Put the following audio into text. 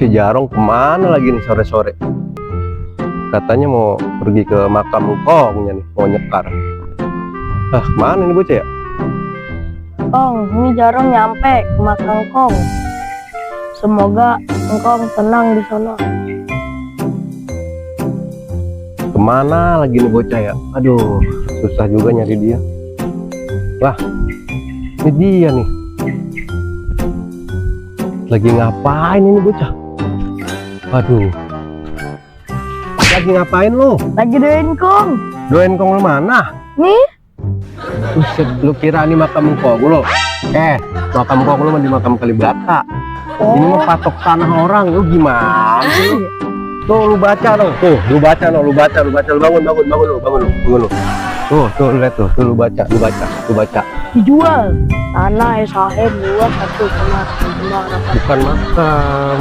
Si Jarong kemana lagi nih sore-sore? Katanya mau pergi ke makam engkongnya nih, mau nyekar. Ah, kemana nih bocah ya? Kong, ini Jarong nyampe ke makam Kong. Semoga Engkong tenang di sana. Kemana lagi nih bocah ya? Aduh, susah juga nyari dia. Wah, ini dia nih. Lagi ngapain ini bocah? Waduh. Lagi ngapain lu? Lagi doain Kong. Doain kong lu mana? Nih, Buset, lu kira ini makam kong lu? Makam kong lu mah di makam Kalibata. Ini mah patok tanah orang. Lu gimana sih lu? Tuh lu baca dong. Tuh, lu baca dong, lu baca. Lu bangun lu. Tuh lu lihat tuh lu baca. dijual. Tanah sahib luas 1,5. Bukan makam.